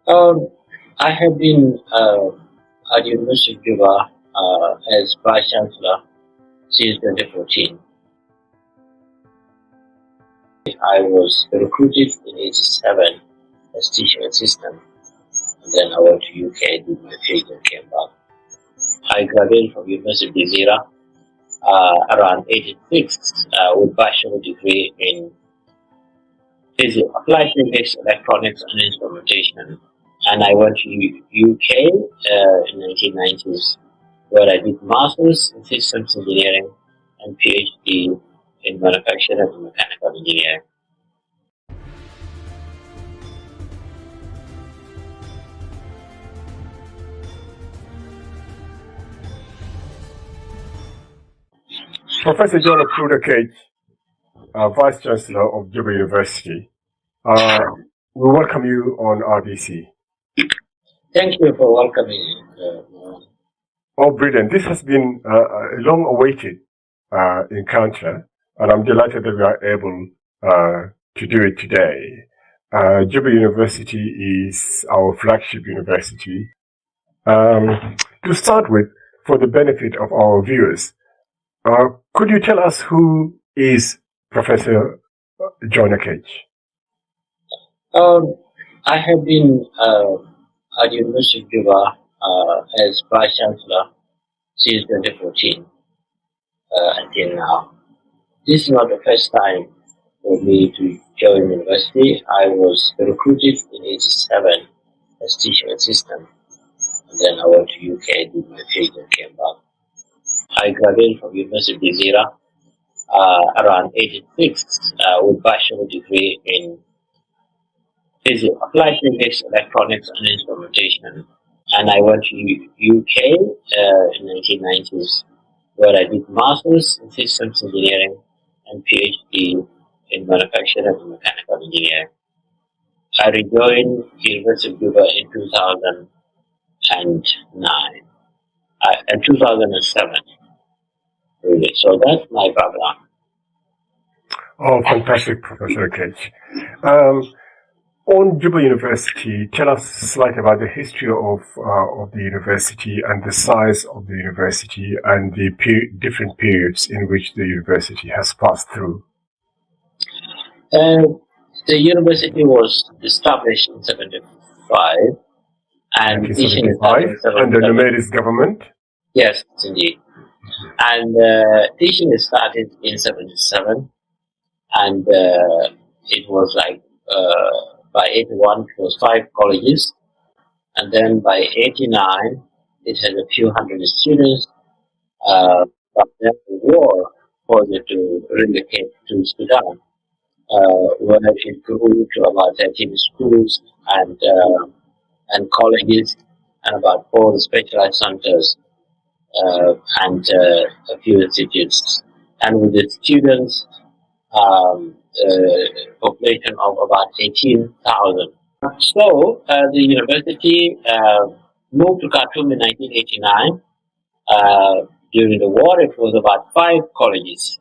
Um, I have been at University of Juba as Vice Chancellor since 2014. I was recruited in '87 as teaching assistant, and then I went to UK, did my PhD, and came back. I graduated from University of Jazeera around '86 with bachelor degree in applied physics, electronics, and instrumentation. And I went to UK in 1990s, where I did masters in systems engineering and PhD in manufacturing and mechanical engineering. Professor John Apuruot, Vice Chancellor of Juba University, we welcome you on RBC. Thank you for welcoming me. Oh, brilliant. This has been a long-awaited encounter, and I'm delighted that we are able to do it today. Juba University is our flagship university. To start with, for the benefit of our viewers, could you tell us who is Professor John Akec? I have been at University of Juba as Vice Chancellor since 2014 until now. This is not the first time for me to join university. I was recruited in '87 as teaching assistant, and then I went to UK, did my PhD, and came back. I graduated from University of Jazeera around '86 with bachelor degree in applied physics, electronics, and instrumentation. And I went to UK in 1990s, where I did masters in systems engineering and PhD in manufacturing and mechanical engineering. I rejoined University of Juba in 2009 and 2007. Really. So that's my background. Oh, fantastic, Professor Akec. On Juba University, tell us slightly about the history of the university and the size of the university and the different periods in which the university has passed through. The university was established in '75 and teaching under the Numeris government. Yes, indeed. And teaching started in '77, and it was like by '81 it was 5 colleges, and then by '89 it had a few hundred students. But then the war forced it to relocate to Sudan, where it grew to about 13 schools and colleges and about 4 specialized centers. And a few institutes, and with the students, population of about 18,000. So the university moved to Khartoum in 1989. During the war, it was about 5 colleges.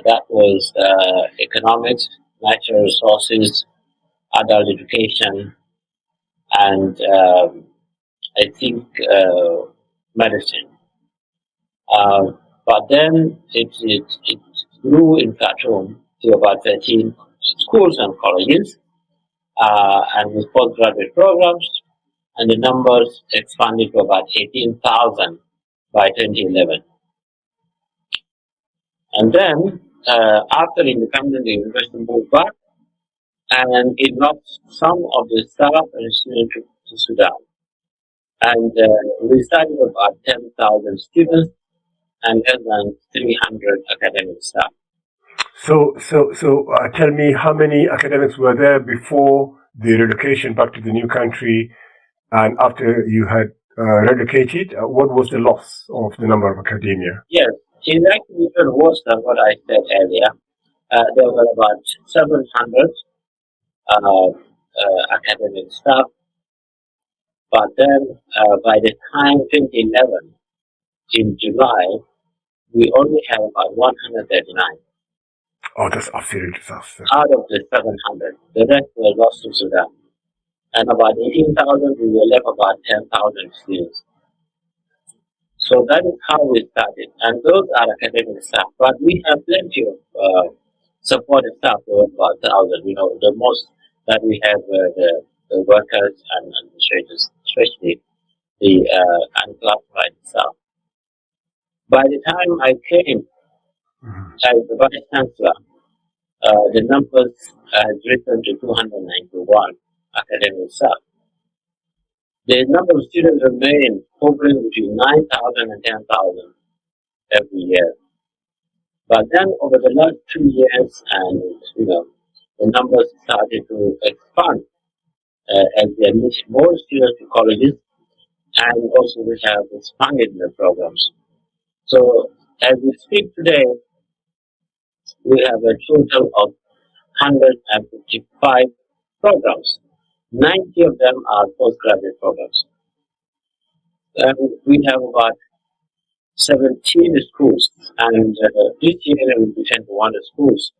That was economics, natural resources, adult education, and I think medicine. But then it grew in Khartoum to about 13 schools and colleges, and with postgraduate programs, and the numbers expanded to about 18,000 by 2011. And then, after independence, the university moved back, and it lost some of the staff and students to Sudan. And we started about 10,000 students and less than 300 academic staff. So tell me, how many academics were there before the relocation back to the new country, and after you had relocated, what was the loss of the number of academia? Yes, it's actually even worse than what I said earlier. There were about 700 academic staff. But then, by the time 2011, in July, we only have about 139. Oh, that's absolute disaster. Out of the 700, the rest were lost to Sudan. and about 18,000, we were left about 10,000 students. So that is how we started, and those are academic staff. But we have plenty of supportive staff, for about 1,000. The most that we have the workers and administrators, especially the unclassified staff. By the time I came as the vice chancellor, the numbers had risen to 291 academic staff. The number of students remain hovering between 9,000 and 10,000 every year. But then over the last 2 years, and the numbers started to expand as we admit more students to colleges, and also we have expanded the programs. So as we speak today, we have a total of 155 programs. 90 of them are postgraduate programs. And we have about 17 schools, and this year we will be 21 schools,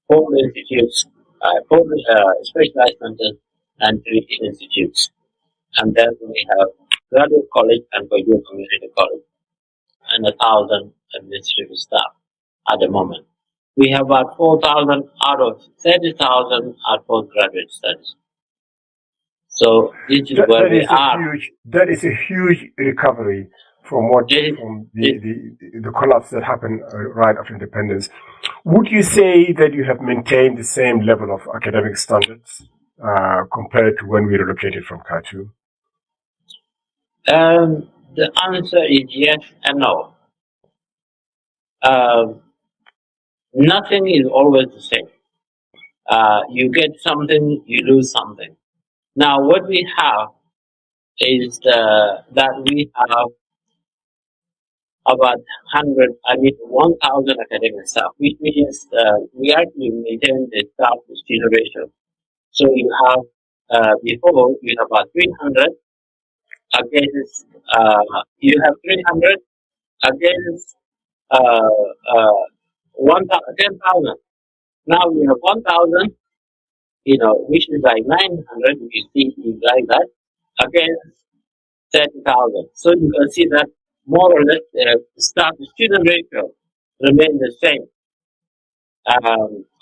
4 institutes, 4 specialized centers, and 3 institutes. And then we have graduate college and graduate community college, and 1,000 administrative staff at the moment. We have about 4,000 out of 30,000 are postgraduate studies. So this is where we are. That is a huge recovery from the collapse that happened right after independence. Would you say that you have maintained the same level of academic standards compared to when we relocated from Khartoum? The answer is yes and no. Nothing is always the same. You get something, you lose something. Now, what we have is that we have about 1,000 academic staff, which means we actually maintain the staff to student ratio. So you have, before, you have about 300 against, you have 300 against 10,000. Now we have 1,000, which is like 900, if you see it like that, against 30,000. So you can see that more or less the staff to student ratio remain the same.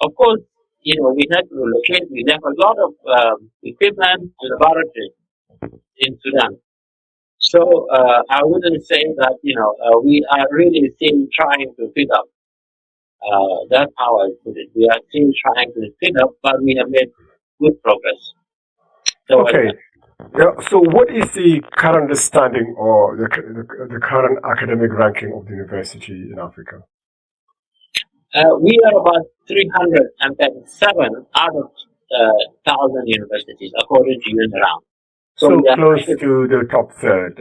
Of course, we had to relocate. We have a lot of equipment and laboratory in Sudan. So I wouldn't say that, we are really still trying to pick up. That's how I put it. We are still trying to pick up, but we have made good progress. So okay. So what is the current understanding or the current academic ranking of the university in Africa? We are about 337 out of 1,000 universities, according to UNRWA. So close to the top third,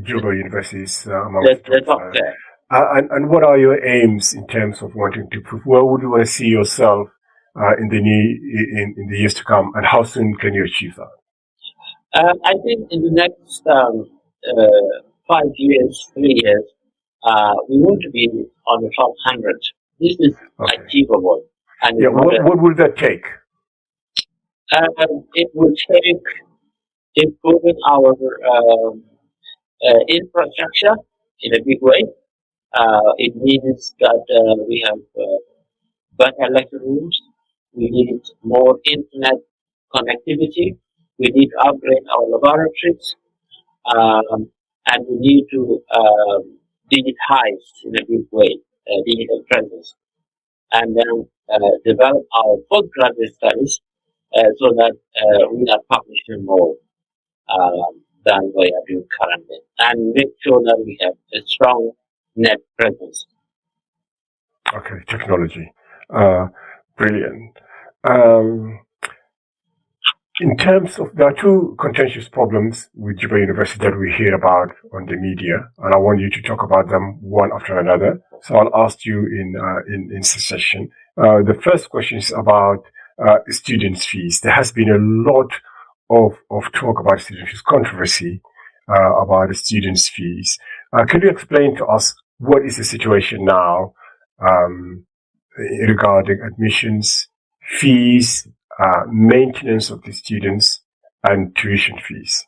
Juba University is among the top third. And what are your aims in terms of wanting to prove? Where would you want to see yourself in the years to come, and how soon can you achieve that? I think in the next 5 years, 3 years, we want to be on the top 100. This is achievable. And what will that take? It will take improving our infrastructure in a big way. It means that we have better lecture rooms. We need more internet connectivity. We need to upgrade our laboratories, and we need to digitize in a big way, digital presence, and then develop our postgraduate studies so that we are publishing more than we are doing currently, and make sure that we have a strong net presence. Okay, technology. Brilliant. In terms of, there are 2 contentious problems with Juba University that we hear about on the media, and I want you to talk about them one after another. So I'll ask you in succession. The first question is about students' fees. There has been a lot of talk about student fees, controversy about the students' fees. Can you explain to us what is the situation now regarding admissions, fees, maintenance of the students, and tuition fees?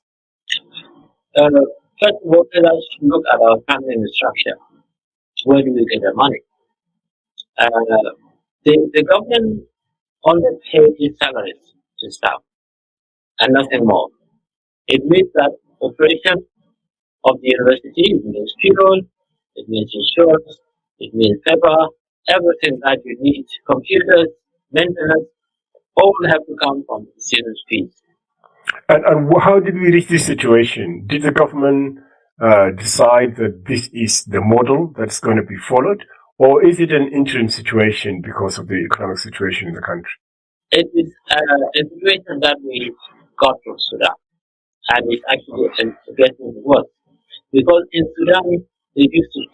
First of all, let us look at our funding structure. Where do we get the money? The government only pays its salaries to staff and nothing more. It means that operation of the university, it means fuel, it means insurance, it means paper, everything that you need, computers, maintenance, all have to come from the students' fees. And how did we reach this situation? Did the government decide that this is the model that's going to be followed, or is it an interim situation because of the economic situation in the country? It is a situation that we got from Sudan, and it's actually getting worse. Because in Sudan, they used to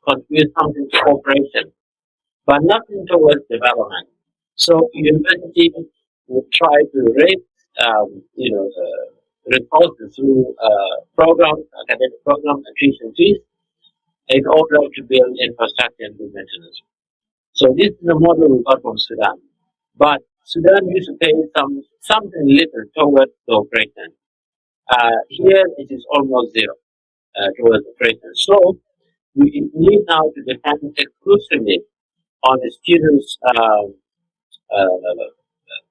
contribute something to cooperation, but nothing towards development. So universities would try to raise, resources through programs, academic programs, and tuition fees, in order to build infrastructure and do maintenance. So this is the model we got from Sudan. But Sudan used to pay something little towards the operation. Here it is almost zero towards the operation. So we need now to depend exclusively on the students'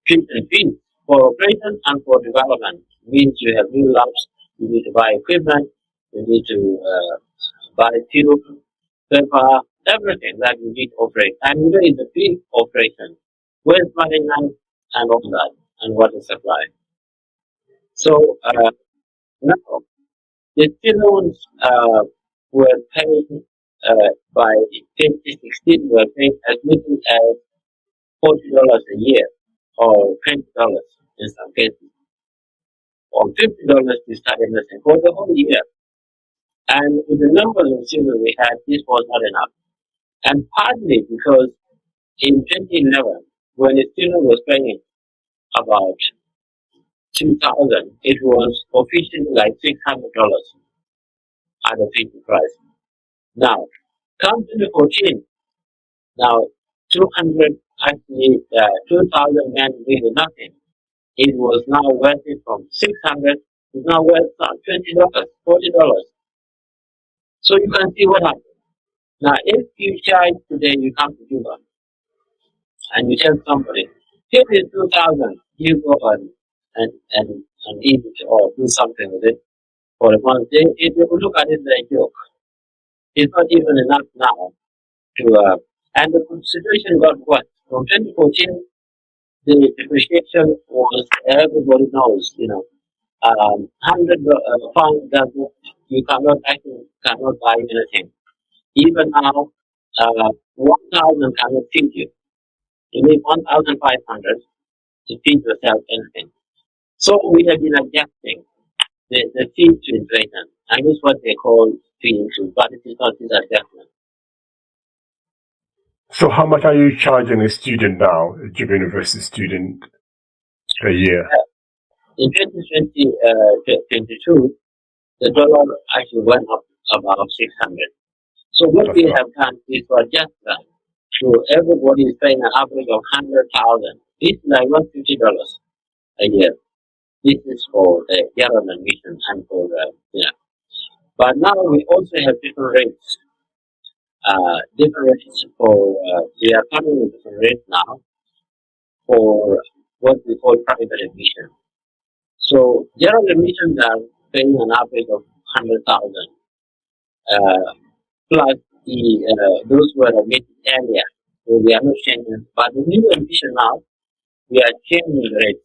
tuition fees for operation and for development. Means you have new labs, you need to buy equipment, you need to buy fuel, paper, everything that you need to operate. And there is a big operation, waste management and all that, and water supply. So now the students were paid by 2016 were paid as little as $40 a year, or $20 in some cases, or $50 to study nursing for the whole year. And with the numbers of students we had, this was not enough. And partly because in 2011, when a student was paying about $2,000, it was officially like $600 at the 50 price. Now, come 2014, now 200 actually 2,000 meant really nothing. It was now worth it from 600. It's now worth $20, $40. So you can see what happens. Now, if you charge today, you come to Juba and you tell somebody, here is 2,000, you go and eat it or do something with it for a month. They will look at it like a joke. It's not even enough now to, and the situation got worse. From 2014, the depreciation was, everybody knows, 100 pounds doesn't, you cannot buy anything. Even now, 1,000 cannot feed you. You need 1,500 to feed yourself anything. So we have been adjusting the fee to inflation, and this is what they call fee increase, but it is not this adjustment. So how much are you charging a student now, a Juba University student, a year? In 2022, the dollar actually went up about 600. So what we have done is to adjust that. So everybody is paying an average of 100,000. This is like $150 a year. This is for the general admission and for But now we also have different rates. We are coming with different rates now for what we call private admission. So general admissions are paying an average of 100,000 plus those who are admitted earlier. So we are not changing. But the new admission now, we are changing the rate.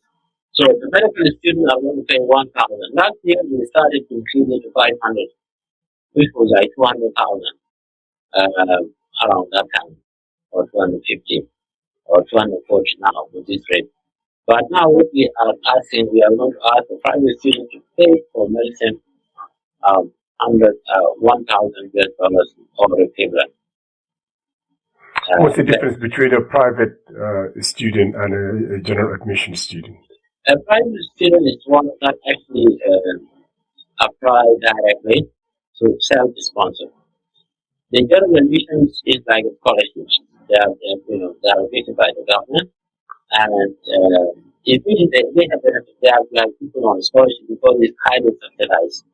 So the medical students are going to pay 1,000. Last year we started to increase it to 500, which was like 200,000 around that time, or 250, or 240 now with this rate. But now what we are asking, we are going to ask the private students to pay for medicine $1,000 or equivalent. What's the difference between a private student and a general admission student? A private student is one that actually applies directly to self-sponsor. The general admissions is like a scholarship. They are admitted by the government, and If they have benefit, they have like people on scholarship because it's highly subsidized.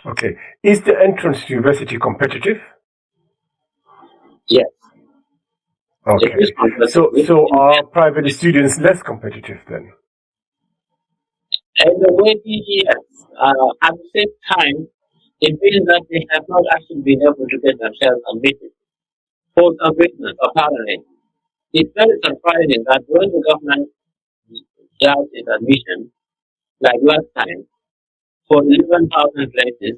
Okay. Is the entrance to university competitive? Yes. Okay. So are private students less competitive then? And the way yes, at the same time, it means that they have not actually been able to get themselves admitted. For some reasons, apparently. It's very surprising that when the government does its admission, like last time, for 11,000 places,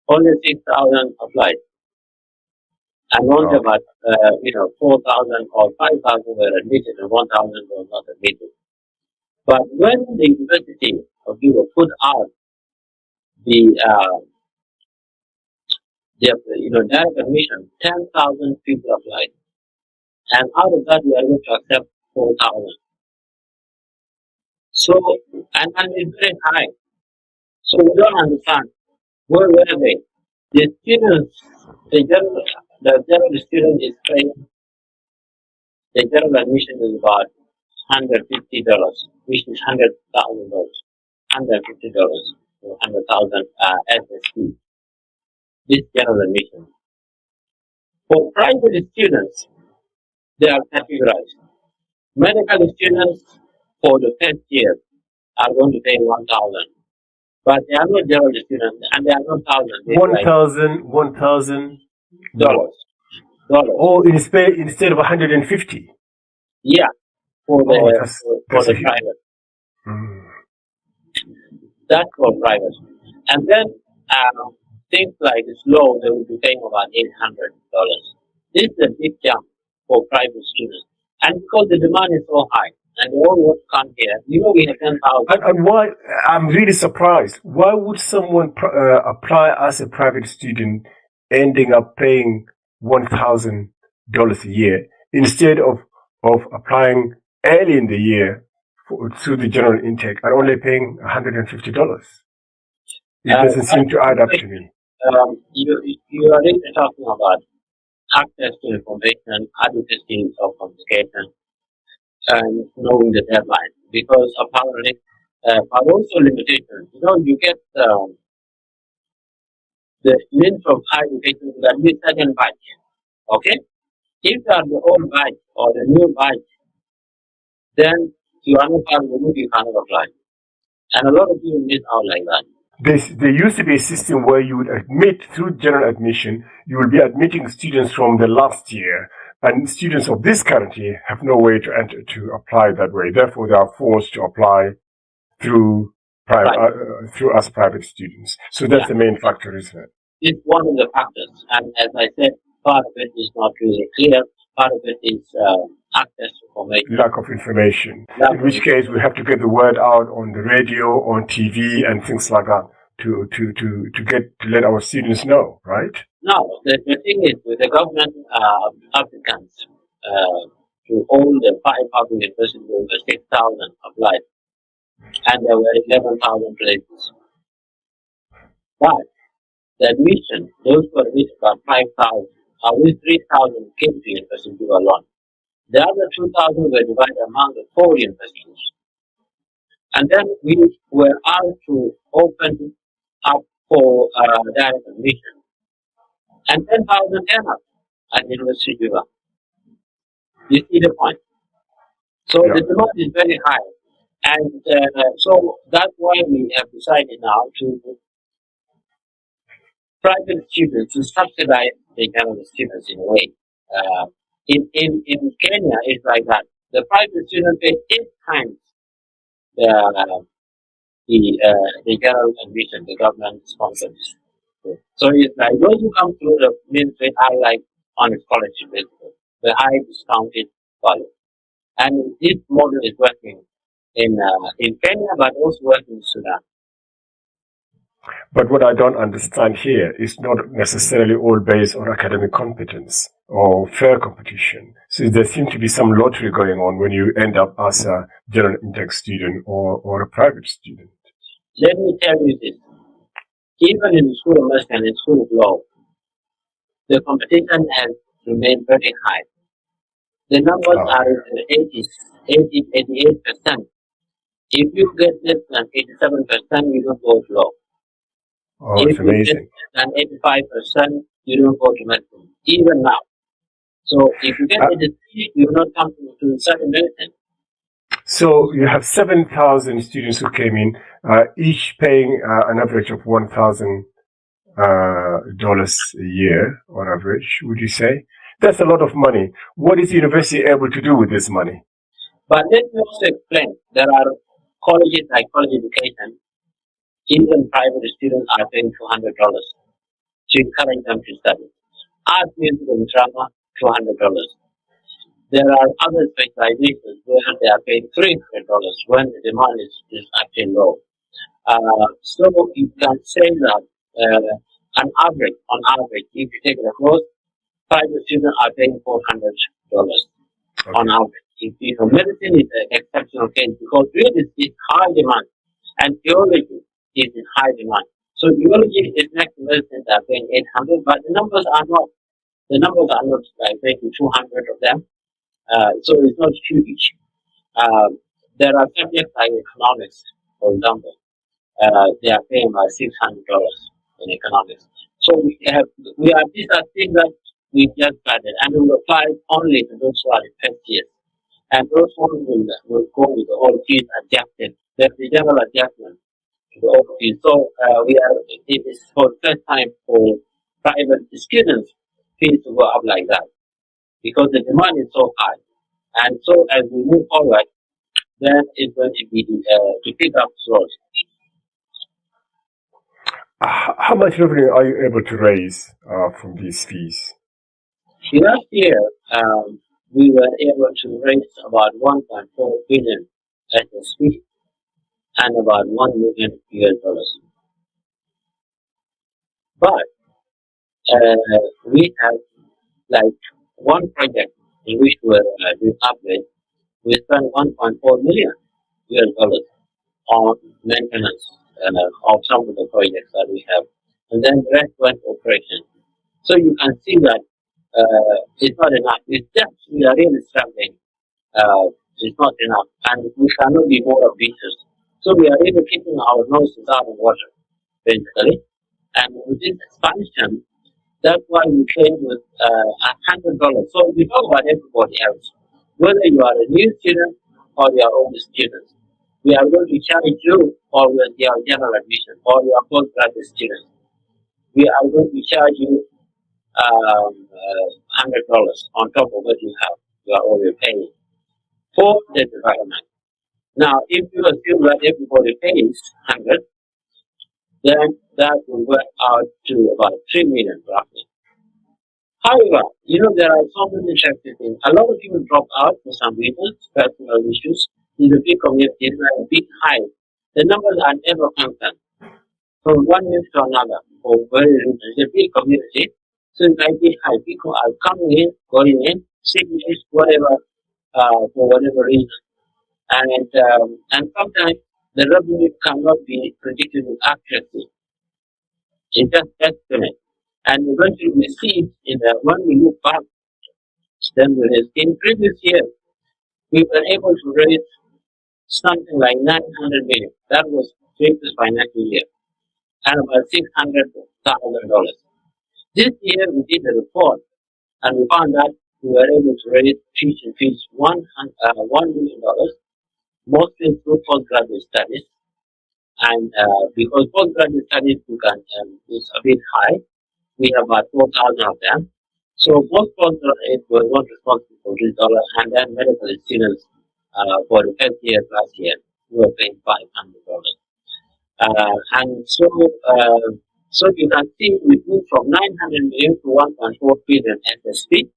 only 6,000 applied. And only about 4,000 or 5,000 were admitted and 1,000 were not admitted. But when the University of Juba put out the direct admission, 10,000 people applied, and out of that we are going to accept 4,000. So and it's very high. So we don't understand where were they? The students, the general student is paying. The general admission is about $150, which is $100,000, $150, or 100,000 SSD. This general admission. For private students, they are categorized. Medical students for the first year are going to pay 1,000, but they are not general students, and they are not thousand. $1,000 dollars. Oh, instead of 150. Yeah, for the private. Mm. That's for private, and then things like law, they will be paying about $800. This is a big jump for private students, and because the demand is so high, and they all want to come here. We have 10,000. And why? I'm really surprised. Why would someone apply as a private student, ending up paying $1,000 a year instead of applying early in the year through the general intake and only paying $150? It doesn't seem to add up to me. You are really talking about access to information, advocacy of communication, and knowing the deadline. Because apparently, but also limitations. You get the means of higher education that be certain batch. Okay? If you are the old batch or the new batch, then you are not part of the group, you cannot apply. And a lot of people miss out like that. There used to be a system where you would admit through general admission, you will be admitting students from the last year, and students of this current year have no way to apply that way. Therefore, they are forced to apply through us private students. So that's the main factor, isn't it? It's one of the factors, and as I said, part of it is not really clear. Part of it is access to information. Lack of information. In which case, we have to get the word out on the radio, on TV, and things like that to let our students know, right? No, the thing is, with the government applicants to all the 5 public universities, over 6,000 applied, and there were 11,000 places. But the admission, those who admitted about 5,000, at least 3,000 came to university alone. The other 2,000 were divided among the 4 universities. And then we were asked to open up for direct admission. And 10,000 came up at the University of Juba. You see the point? So the demand is very high. And so that's why we have decided now to private students to subsidize the general students in a way. In Kenya, it's like that. The private student pays 8 times the general admission, the government sponsors. So it's like those who come through the ministry are like on a scholarship basis, the high discounted value. And this model is working in Kenya, but also working in Sudan. But what I don't understand here is not necessarily all based on academic competence or fair competition. So there seems to be some lottery going on when you end up as a general intake student or a private student. Let me tell you this. Even in the School of Medicine and in School of Law, the competition has remained very high. The numbers are Okay. in the 80s, 88%. If you get less than 87%, you don't go to law. Oh, If it's you get amazing. less than 85%, you don't go to medicine, even now. So if you get Uh, 83, you're not coming to study medicine. so you have 7,000 students who came in, each paying an average of $1,000 a year on average, would you say? That's a lot of money. What is the university able to do with this money? But let me also explain, there are colleges like college education, even private students are paying $200 to encourage them to study. Art, music, and drama, $200. There are other specializations where they are paying $300 when the demand is actually low. So you can say that on average, if you take the course, private students are paying $400 on Okay. average. If you know, medicine is an exceptional case because really it's high demand and theology is in high demand. So theology is next to medicine that are paying 800, but the numbers are not like maybe 200 of them. So it's not huge. There are subjects like economics, for example. They are paying about $600 in economics. So these are things that we just started, and we apply only to those who are in first years. And those ones will go with the whole fees adjusted. There's the general adjustment to the whole fees. So it is for the first time for private students fees to go up like that because the demand is so high. And so as we move forward, then it's going to be to pick up slowly. How much revenue are you able to raise from these fees? Last year, we were able to raise about 1.4 billion SSP and about $1 million. But we have like one project in which we're doing upgrade. We spent $1.4 million on maintenance of some of the projects that we have, and then the rest went to operation. So you can see that it's not enough. It's just we are really struggling. It's not enough, and we cannot be more ambitious. So we are really keeping our noses out of water, basically. And with this expansion, that's why we came with $100. So we talk about everybody else, whether you are a new student or you are old student. We are going to charge you for your general admission or your postgraduate student. We are going to charge you $100 on top of what you are already paying for the development. Now, if you assume that everybody pays 100, then that will work out to about 3 million roughly. However, there are so many interesting things. A lot of people drop out for some reasons, personal issues. In the big community, like a big high. The numbers are never constant from one year to another for very reasons. It's a big community, so it might be high. People are coming in, going in, sickness, whatever, for whatever reason. And sometimes the revenue cannot be predicted with accuracy. It's just estimate. And eventually we see when we look back, then in previous years, we were able to raise something like 900 million. That was previous financial year, and about $600,000. This year we did a report, and we found that we were able to raise tuition fees $1 million, mostly through postgraduate studies. And because postgraduate studies is a bit high, we have about 4,000 of them. So most postgraduates were not responsible for this dollar, and then medical students for the first year last year we were paying $500. So you can see we moved from 900 million to 1.4 billion SSP,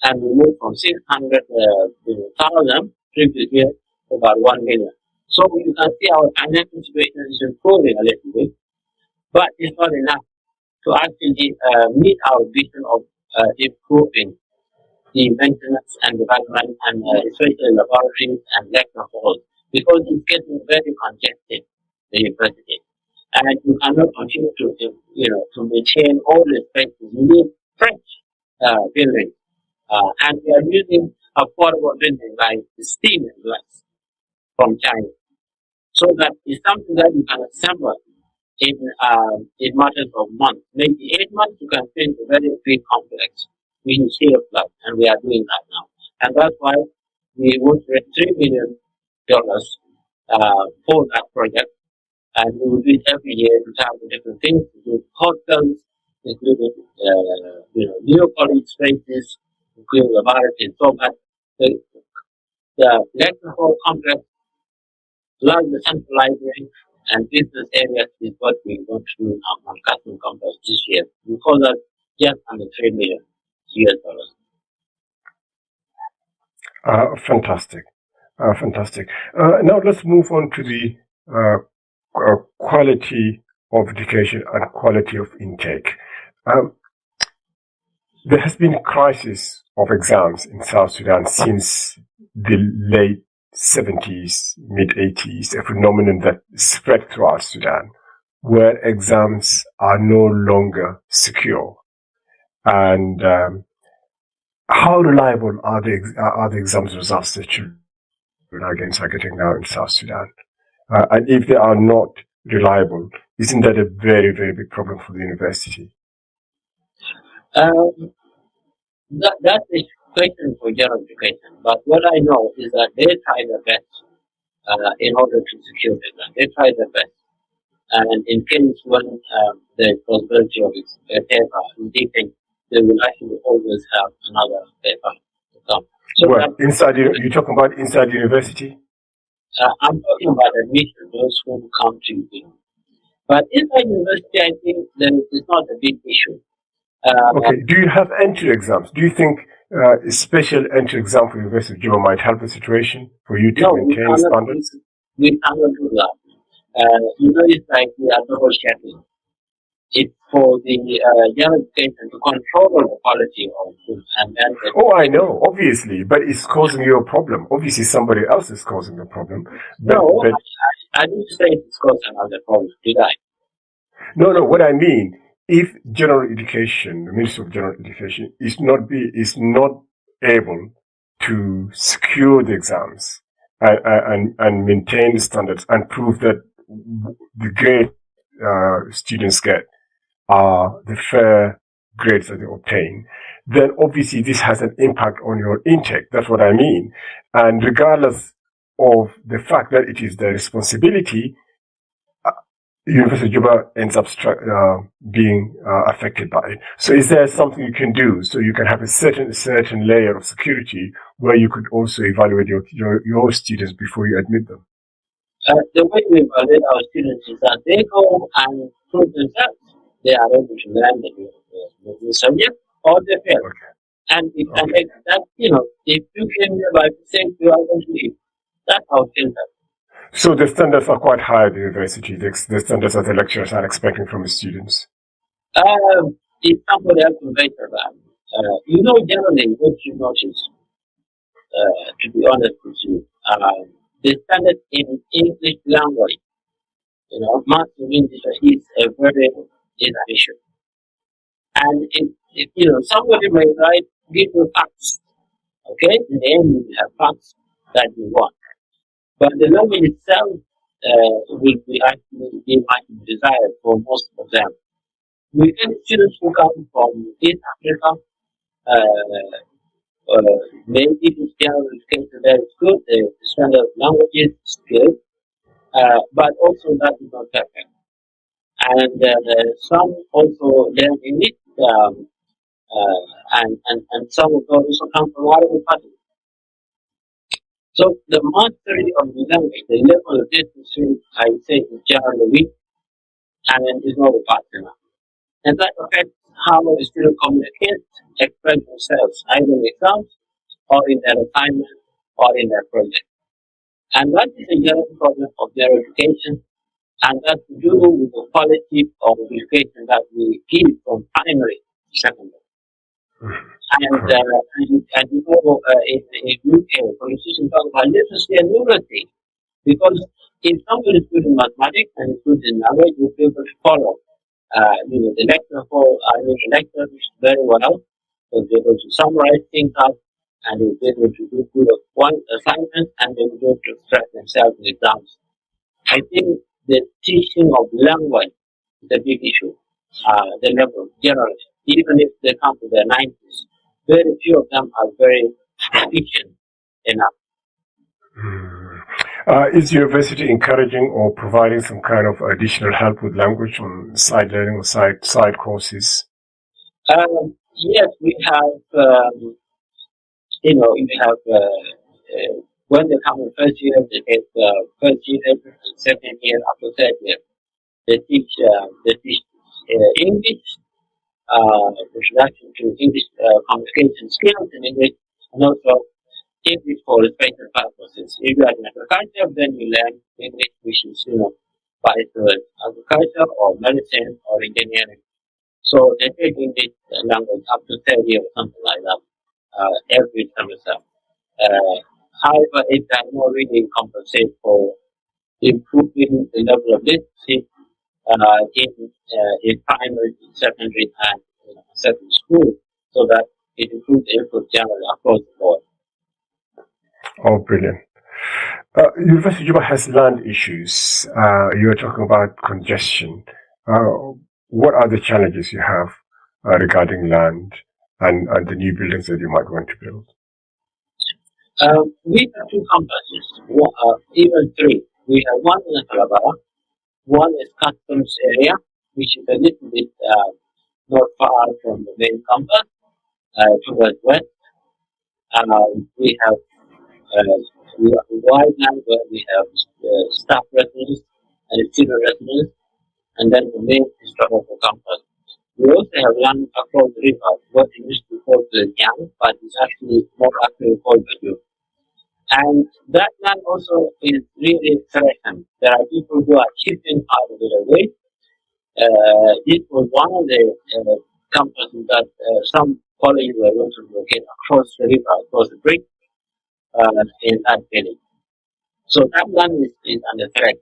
and we moved from 600,000 previous year to about 1 million. So you can see our financial situation is improving a little bit, but it's not enough to actually meet our vision of improving the maintenance and development, and especially laboratories and lecture halls, because it's getting very congested, the university. And you cannot continue to maintain all the spaces. You need fresh buildings. And we are using affordable drinking like steam and glass from China. So that is something that you can assemble in matters of months. Maybe 8 months you can print a very big complex in scale plus, and we are doing that now. And that's why we would raise $3 million for that project, and we will do it every year to tackle different things, including hostels, including new college spaces, including laboratories, so that the lecture hall complex, plus the central library and business areas is what we want to do on custom complex this year. We call that just under $3 million. Fantastic. Fantastic. Now let's move on to the quality of education and quality of intake. There has been a crisis of exams in South Sudan since the late 70s, mid-80s, a phenomenon that spread throughout Sudan, where exams are no longer secure. And how reliable are the exams results that children are getting now in South Sudan? And if they are not reliable, isn't that a very, very big problem for the university? That's a question for general education. But what I know is that they try their best in order to secure them. They try their best. And in case when the possibility of a paper leaking, they will actually always have another paper to come. So well, you're talking about inside the university? I'm talking about admission, those who come to you. But inside university, I think it's not a big issue. Okay. Do you have entry exams? Do you think a special entry exam for University of Juba might help the situation for you to maintain standards? We cannot do that. It's like we are double checking. It's for the general education to control the quality of food. And then I know, obviously, but it's causing you a problem. Obviously, somebody else is causing the problem. But, I didn't say it's causing another problem, did I? No, what I mean, if general education, the Ministry of General Education, is not able to secure the exams and maintain the standards and prove that the grade students get are the fair grades that they obtain, then obviously this has an impact on your intake. That's what I mean. And regardless of the fact that it is their responsibility, University of Juba ends up being affected by it. So is there something you can do so you can have a certain layer of security where you could also evaluate your students before you admit them? The way we evaluate our students is that they go and prove themselves. They are able to learn the subject or they fail. Okay. And if you can by saying you are going to leave, that's our filter. So the standards are quite high at the university, the standards that the lecturers are expecting from the students? If somebody else will better that. Generally what you notice, to be honest with you, the standard in English language, math and English is a very issue. And if somebody may give you facts, okay? In the end, you have facts that you want. But the language itself will be much desired for most of them. We get students who come from East Africa, maybe the general education there is good, the standard languages is good, but also that is not perfect. And some also learn English, and some of those also come from Arabic countries. So the mastery of the language, the level of literacy, I would say, is generally weak and is not fast enough. And that affects how the students communicate, express themselves, either in exams or in their assignment or in their project. And that is a general problem of their education, and that's to do with the quality of education that we give from primary to secondary. And in UK, politicians talk about literacy and numeracy, because if somebody is good in mathematics and is good in language, you'll be able to follow. The lecture very well, so be able to summarize things up and they will be able to do good of one assignment, and they will be able to express themselves in exams. I think the teaching of language is a big issue. The level generally, even if they come to their 90s, very few of them are very proficient enough. Is the university encouraging or providing some kind of additional help with language on side learning or side courses? Yes, we have. We have when they come in first year, they take first year, second year, up to third year. They teach English, introduction to English communication skills in English, and also English for special purposes. If you are in agriculture, then you learn English, which is by agriculture or medicine or engineering. So they take English language up to third year or something like that every semester. However, it does not really compensate for improving the level of literacy in primary, secondary, and secondary school, so that it improves the input generally across the board. Oh, brilliant. University of Juba has land issues. You were talking about congestion. What are the challenges you have regarding land and the new buildings that you might want to build? We have two campuses, even three. We have one in Calabar, one is customs area, which is a little bit not far from the main campus, towards west. We have wide land where we have staff residence and student residence, and then the main historical campus. We also have land across the river, what it used to be called the Yang, but it's actually more accurately called the Ju. And that land also is really threatened. There are people who are chipping out of it away. This was one of the campuses that some colleges were going to locate across the river, across the bridge in that village. So that land is under threat.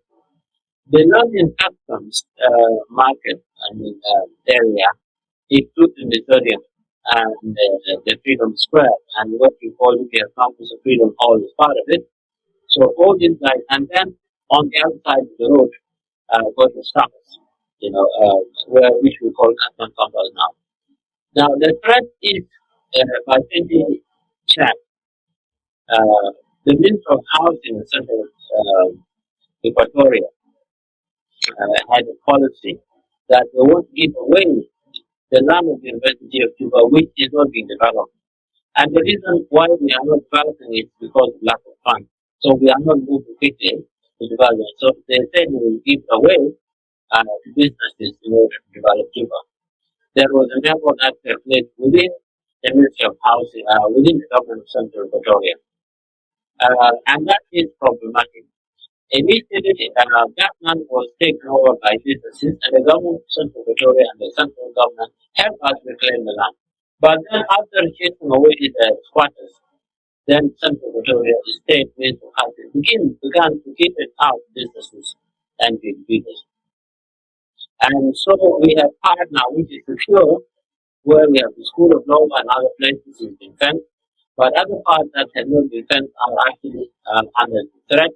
The land in customs market, area, includes the Missourian and the Freedom Square, and what we call the campus of Freedom Hall is part of it. So all these guys, and then on the other side of the road, got the Stars, which we call customs campus now. Now the threat is by 2010, the Minister of Housing in Central Equatoria had a policy that they want to give away the land of the University of Juba, which is not being developed. And the reason why we are not developing it is because of lack of funds. So we are not moving quickly to develop it. So they said we will give away to businesses in order to develop Juba. There was a memo that took place within the Ministry of Housing, within the government of Central Equatoria. And that is problematic. Initially, that land was taken over by businesses, and the government of Central Equatoria and the central government helped us reclaim the land. But then, after chasing away the squatters, then Central Equatoria, the state Ministry of Housing, began to give it out to businesses and individuals. And so we have part now which is secure, where we have the School of Law and other places is being fenced, but other parts that have not been fenced are actually under threat.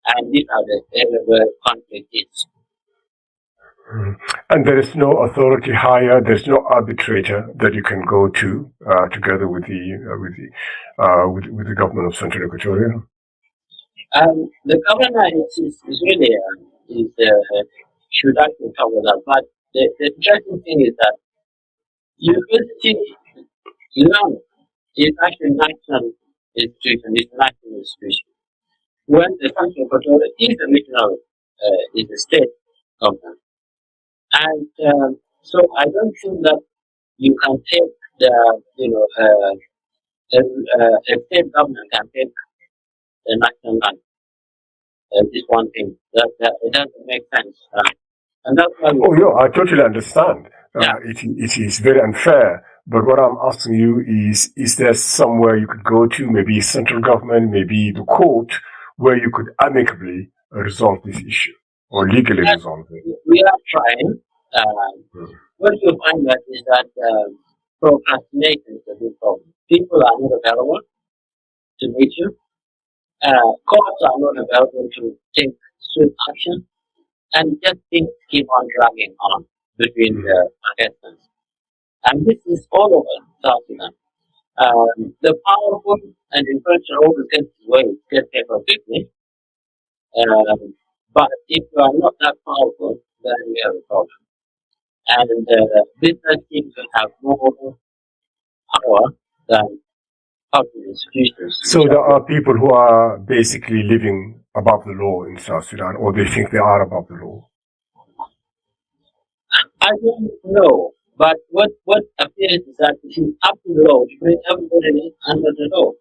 And these are the areas where conflict is. And there is no authority higher. There's no arbitrator that you can go to together with the government of Central Equatoria. The governor is really should actually cover that. But the interesting thing is that university land is actually national institution. It's a national institution. When the Central Equatoria is a regional, is a state government. And so I don't think that you can take a state government can take the national land. This one thing that it doesn't make sense. And that's why. I totally understand. Yeah. It is very unfair. But what I'm asking you is there somewhere you could go to, maybe central government, maybe the court, where you could amicably resolve this issue or legally resolve it? We are trying. What you find that is that procrastination is a big problem. People are not available. to nature. Courts are not available to take swift action, and just things keep on dragging on between the contestants. And this is all over South Sudan. The powerful and influential always get paper quickly. But if you are not that powerful, then we have a problem. And business seems to have more power than public institutions. So there are people who are basically living above the law in South Sudan, or they think they are above the law. I don't know, but what appears is that it is up to the law to bring everybody under the law.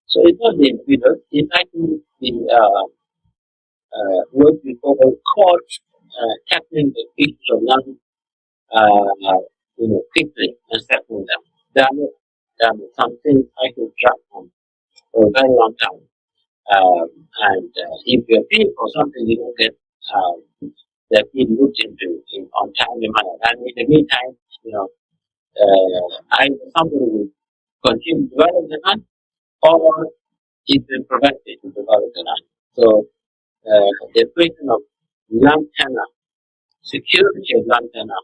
So it's not the individual, it's actually the what we call courts tackling the issues of land, quickly and settling them. There are some things I could drag on for a very long time. If you appeal for something, you don't get the appeal looked into in on timely manner. And in the meantime, either somebody will continue to develop the land, or it will prevent it to develop the land. So the question of land tenure, security of land tenure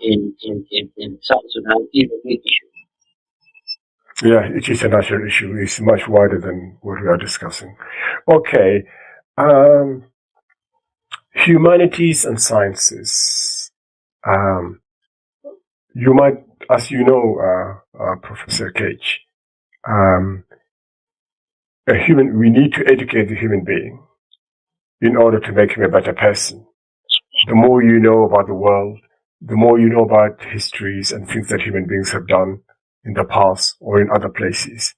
in South Sudan is a big issue. Yeah, it is a national issue. It's much wider than what we are discussing. Okay. Humanities and sciences. You might, as you know, Professor Akec, we need to educate the human being in order to make him a better person. The more you know about the world, the more you know about histories and things that human beings have done in the past or in other places,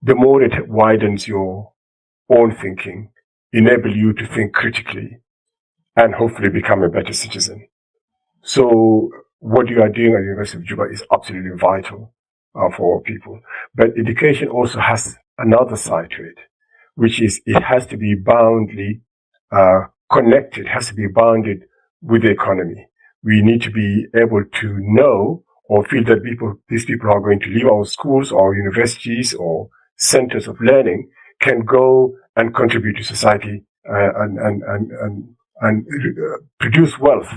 the more it widens your own thinking, enable you to think critically, and hopefully become a better citizen. So what you are doing at the University of Juba is absolutely vital for all people. But education also has another side to it, which is it has to be boundly connected, has to be bounded with the economy. We need to be able to know or feel that these people are going to leave our schools or universities or centers of learning, can go and contribute to society and produce wealth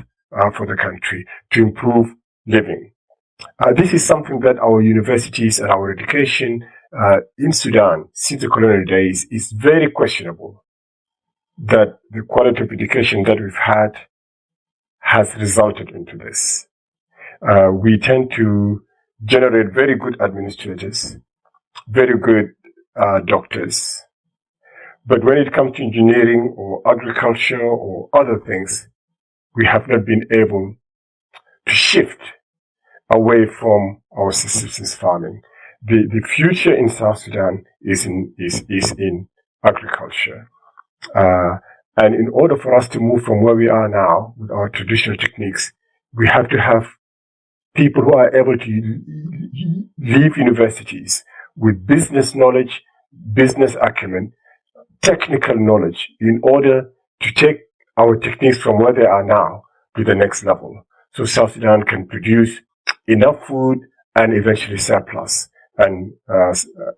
for the country to improve living. This is something that our universities and our education in Sudan since the colonial days is very questionable. That the quality of education that we've had has resulted into this. We tend to generate very good administrators, very good doctors. But when it comes to engineering or agriculture or other things, we have not been able to shift away from our subsistence farming. The future in South Sudan is in agriculture. And in order for us to move from where we are now with our traditional techniques, we have to have people who are able to leave universities with business knowledge, business acumen, technical knowledge in order to take our techniques from where they are now to the next level. So South Sudan can produce enough food and eventually surplus and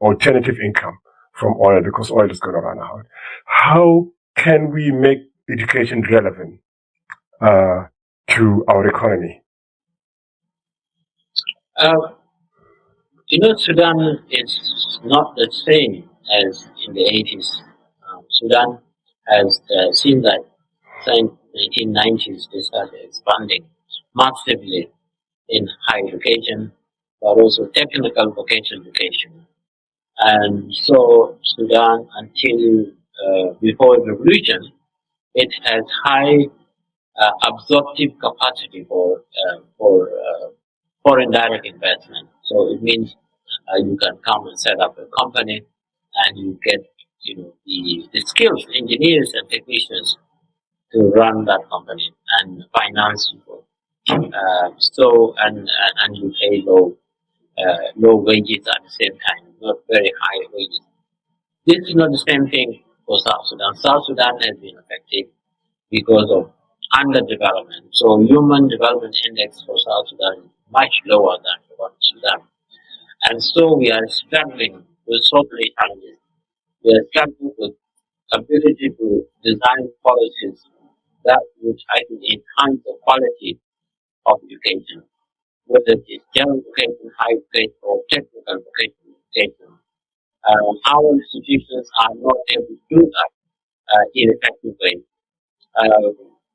alternative income from oil, because oil is going to run out. How can we make education relevant to our economy? Sudan is not the same as in the 80s. Sudan has seen that since 1990s they started expanding massively in higher education, but also technical vocational education. And so Sudan, until before the revolution, it has high absorptive capacity for foreign direct investment. So it means you can come and set up a company, and you get the skills, engineers and technicians to run that company and finance people. And you pay low wages at the same time, not very high wages. This is not the same thing for South Sudan. South Sudan has been affected because of underdevelopment. So human development index for South Sudan is much lower than for Sudan. And so we are struggling with so many challenges. We are struggling with ability to design policies that would actually enhance the quality of education, whether it is general education, higher education, or technical education. Our institutions are not able to do that in an effective way.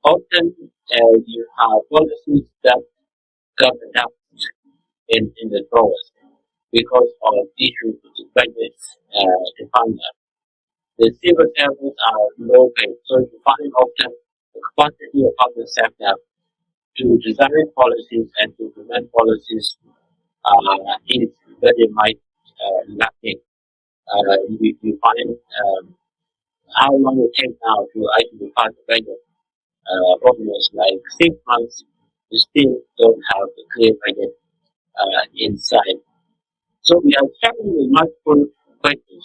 Often you have policies that got adapted in the drawers because of issues with budgets to fund that. The civil servants are low paid, so you find often the capacity of public sector to design policies and to implement policies is very much lacking. You find how long it takes now to actually pass the budget. Almost like 6 months, we still don't have a clear budget inside. So we are struggling with multiple questions,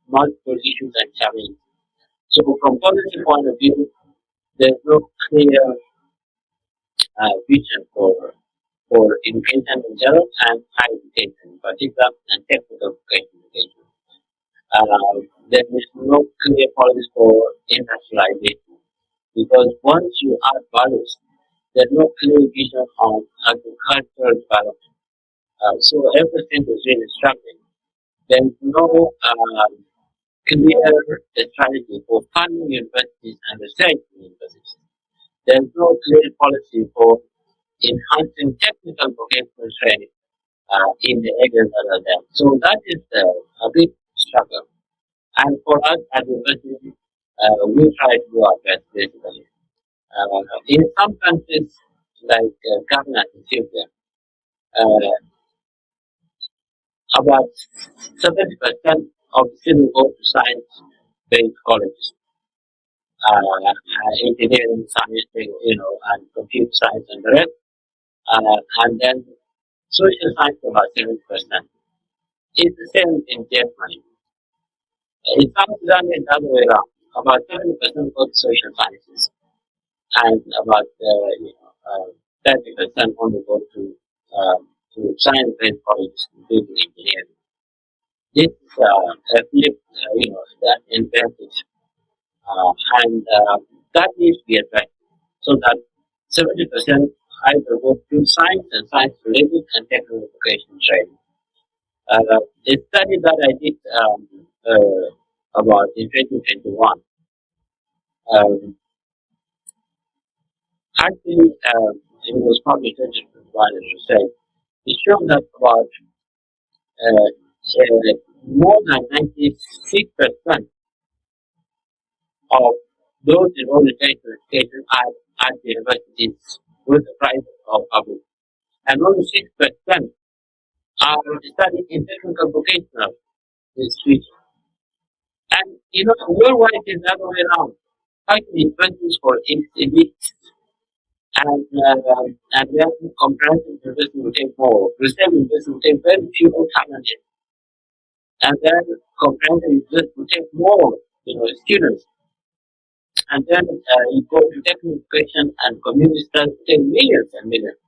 multiple issues and challenges. So from policy point of view, there's no clear vision for education in general and higher education in particular and technical education. There is no clear policy for industrialization because once you add values, there's no clear vision on agricultural development. So everything is really struggling. There's no clear strategy for funding universities and research in universities. There's no clear policy for enhancing technical vocational training in the areas that are there. So that is a big struggle. And for us at the university, we try to do our best basically. In some countries, like Ghana and Ethiopia, uh, about 70% of the students go to science-based colleges, engineering, science, and computer science and the rest. And then social science about 70%. It's the same in Germany. In South Sudan, it's the other way around. About 70% go to social sciences, and about 30% only go to science-based colleges, including engineering. This a flip, that advantage, and that needs to be addressed so that 70% either go to science and science-related and technical education training. A study that I did about in 2021 um, actually it was published in 2021 as you said. It showed that about more than 96% of those enrolled in technical education are at the universities with the private or public, and only 6% are studying in technical vocational institutions. And worldwide is the other way around. Actually, universities for elites and then comprehensive university will take more. Research university will take very few talented, and then comprehensive university will take more, students. And then you go to technical education and community studies will take millions and millions.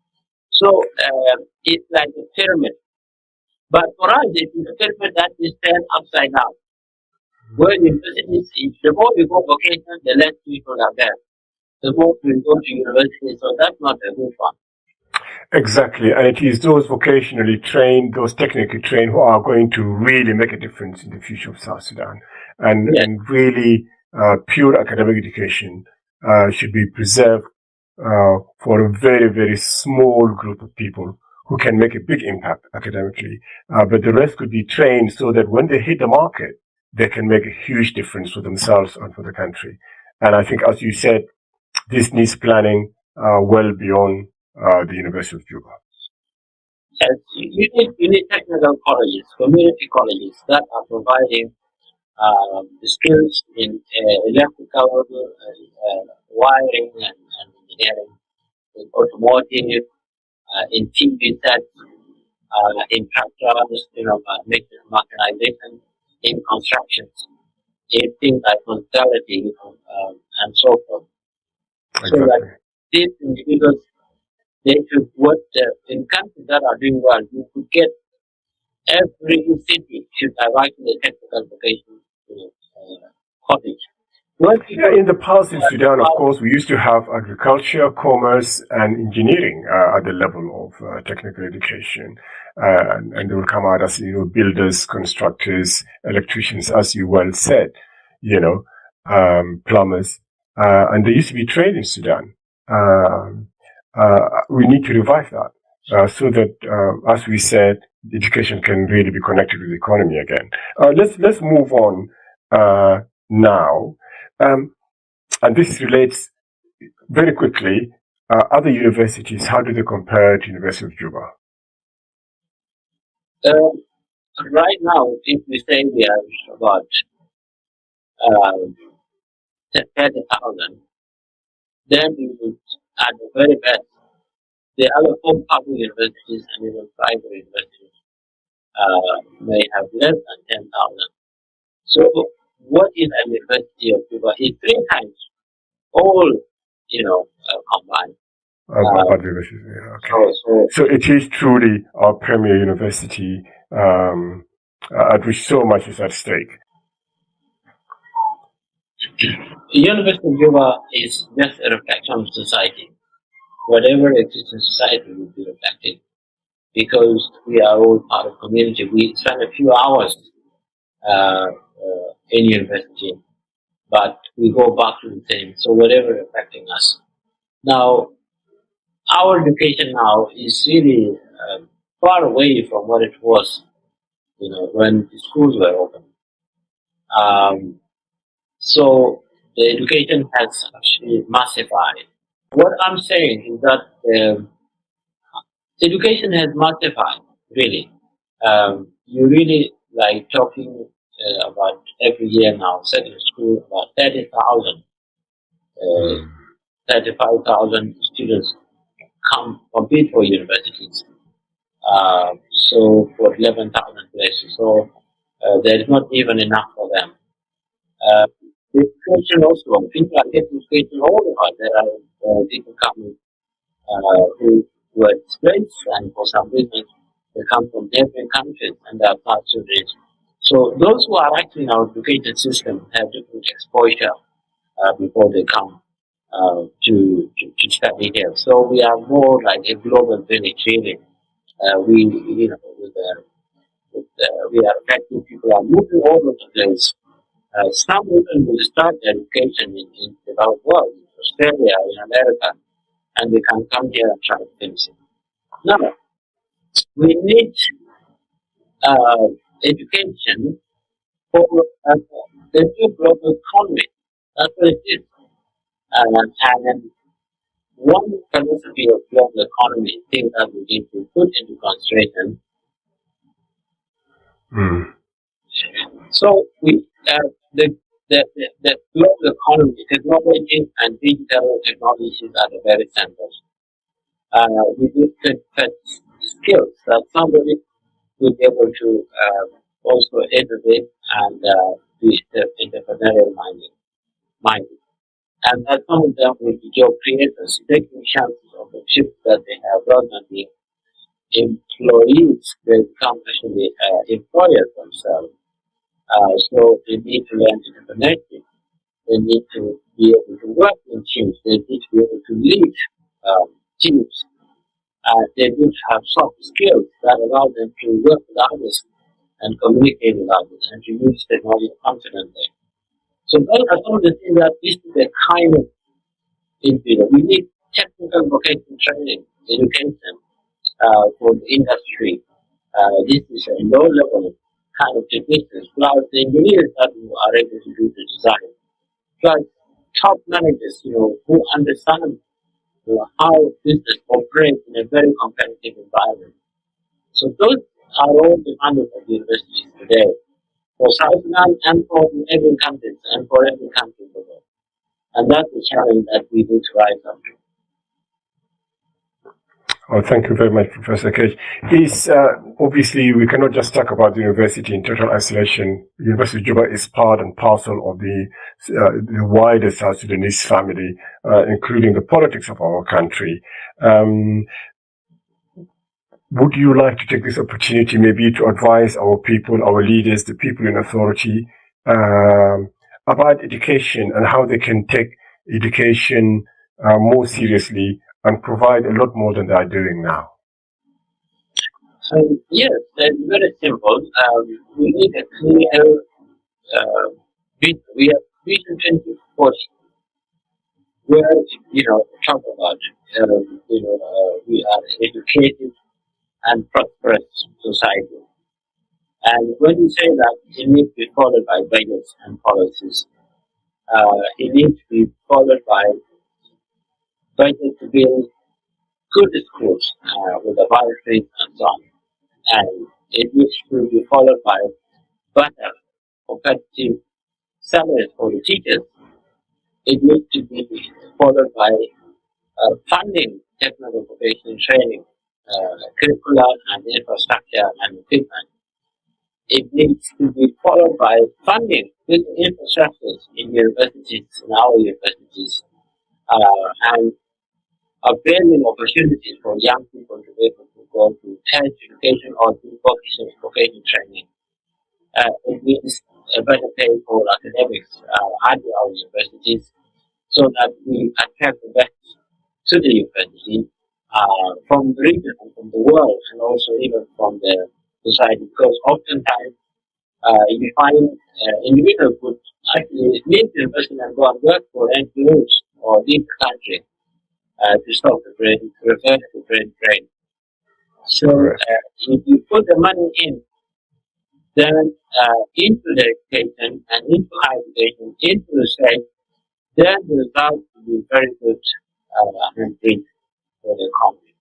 So it's like a pyramid. But for us, it is a pyramid that is turned upside down. Where universities, the more you go vocational, the less people are there. The more you go to university, so that's not a good one. Exactly, and it is those vocationally trained, those technically trained, who are going to really make a difference in the future of South Sudan. And, Yes. and really, pure academic education should be preserved for a very, very small group of people who can make a big impact academically. But the rest could be trained so that when they hit the market, they can make a huge difference for themselves and for the country. And I think, as you said, this needs planning well beyond the University of Juba. Yes, you need technical colleges, community colleges that are providing the skills in electrical wiring and engineering, in automotive, in TV sets, in tractors, mechanization, in constructions, in things like hospitality, and so forth. So Exactly. that these individuals, they should work in countries that are doing well. You could get every city should have actually a technical vocational college. Yeah, in the past in Sudan, of course, we used to have agriculture, commerce, and engineering at the level of technical education. And they will come out as, builders, constructors, electricians, as you well said, plumbers. And they used to be trained in Sudan. We need to revive that so that, as we said, education can really be connected with the economy again. Let's move on now. And this relates very quickly. Other universities, how do they compare to University of Juba? Right now, if we say we are about 30,000, then we would, at the very best, the other 4 public universities and even private universities may have less than 10,000. So, what is a University of Juba? It's 3 times all, combined. Okay. So it is truly our premier university at which so much is at stake. The University of Juba is just a reflection of society. Whatever exists in society will be reflected because we are all part of community. We spend a few hours in university, but we go back to the same. So whatever affecting us. Now, our education now is really far away from what it was, when the schools were open. So the education has actually massified. What I'm saying is that education has massified, really. You really like talking about every year now, secondary school, about 30,000, 35,000 students compete for universities. So for 11,000 places. So there is not even enough for them. The education also, people are getting education all over. There are people coming who were displaced, and for some reason they come from different countries and they are part of it. So those who are actually in our education system have different exposure before they come to study here. So we are more like a global village, really. We are affecting people are moving all over the place. Some people will start their education in the developed world, in Australia, in America, and they can come here and try to finish it. Now, we need education for the new global economy. That's what it is. And one philosophy of global economy, things that we need to put into consideration. So the global economy, technology and digital technologies are the very centers. We need to invest skills that somebody will be able to also innovate and be entrepreneurial minded. And that some of them will be job creators, taking chances of the shifts that they have rather than being employees. They become actually employers themselves. So they need to learn entrepreneurship. They need to be able to work in teams. They need to be able to lead teams. They need to have soft skills that allow them to work with others and communicate with others and to use technology confidently. So those are some of the things that this is a kind of individual. We need technical vocational training, education for the industry. This is a low level kind of technicians, plus the engineers that are able to do the design, plus top managers, who understand how business operates in a very competitive environment. So those are all the funders of the universities today. For South Sudan and for every country and for every country in the world. And that's the challenge that we need to rise up to. Oh, thank you very much, Professor Akec. Obviously, we cannot just talk about the university in total isolation. The University of Juba is part and parcel of the wider South Sudanese family, including the politics of our country. would you like to take this opportunity maybe to advise our people, our leaders, the people in authority, about education and how they can take education more seriously and provide a lot more than they are doing now? Yes, it's very simple. We need a clear vision. We have Vision 2040, where talk about we are educated and prosperous society. And when you say that, it needs to be followed by budgets and policies. It needs to be followed by budget to build good schools with the laboratories and so on. And it needs to be followed by better competitive salaries for the teachers. It needs to be followed by funding technical vocational training, curriculum and infrastructure and equipment. It needs to be followed by funding with infrastructures in universities, in our universities, and availing opportunities for young people to be able to go to health education or to vocational training. It means a better pay for academics at our universities so that we attract the best to the university from the region and from the world and also even from the society, because oftentimes you find individuals would actually leave the university and go and work for NGOs or leave the country to stop the brain, to reverse the brain drain. So if you put the money in, then into the education and into higher education, into the state, then the result will be very good and big for the economy.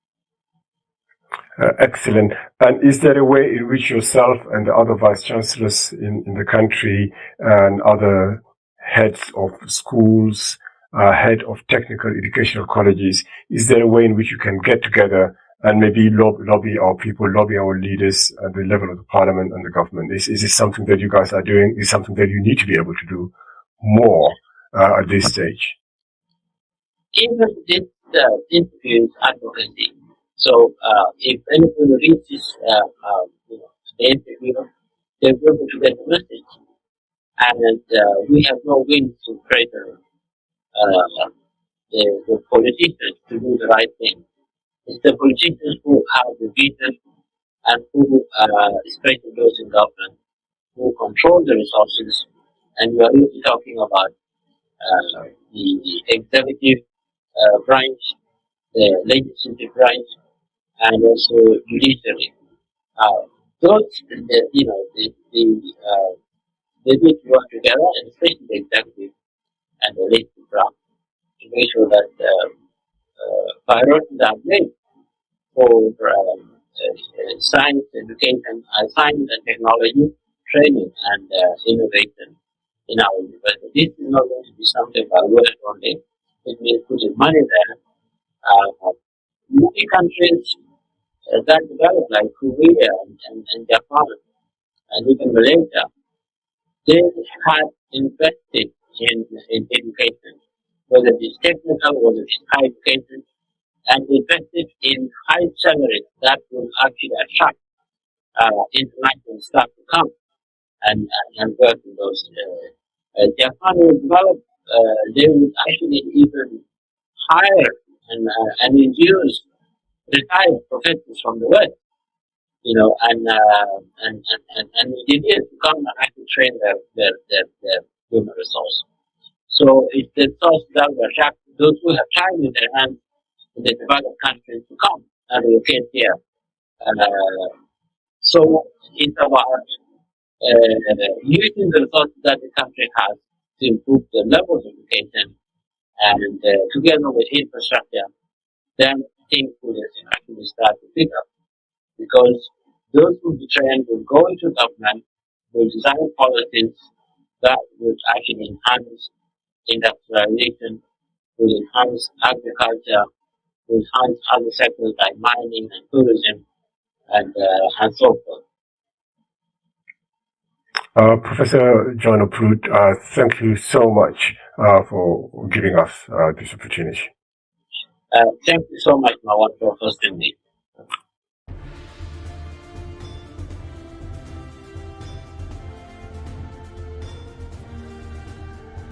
Excellent. And is there a way in which yourself and the other vice chancellors in the country and other heads of schools, head of technical educational colleges, is there a way in which you can get together and maybe lobby our people, lobby our leaders at the level of the parliament and the government? Is this something that you guys are doing? Is something that you need to be able to do more at this stage? Even this interviews advocacy. So if anyone reaches the interview, they're able to get the message. And we have no wings to pressure the politicians to do the right thing. It's the politicians who have the vision and who, especially those in government, who control the resources. And we are really talking about the executive branch, the legislative branch, and also judiciary. Those, they need to work together, and especially the executive and the legislative branch, to make sure that priorities are made for science education, science and technology training and innovation in our university. This is not going to be something by word only. It means putting money there. Many countries that develop, like Korea and Japan and even Malaysia, they have invested in education, whether it is technical, whether it is higher education, and invested in high salaries that will actually attract international staff to come and work in those. Japan will develop, they will actually even hire and induce retired professors from the West, and engineers to come and actually train their human resource. So it's the resource that will attract those who have time in their hands in the developed countries to come and relocate here. So it's about using the resources that the country has to improve the levels of education, and together with infrastructure, then things will actually start to pick up. Because those who be trained will go into government, will design policies that will actually enhance industrialization, will enhance agriculture, will enhance other sectors like mining and tourism, and so forth. Professor John Apuruot, thank you so much for giving us this opportunity. Thank you so much, Marwan, for hosting me.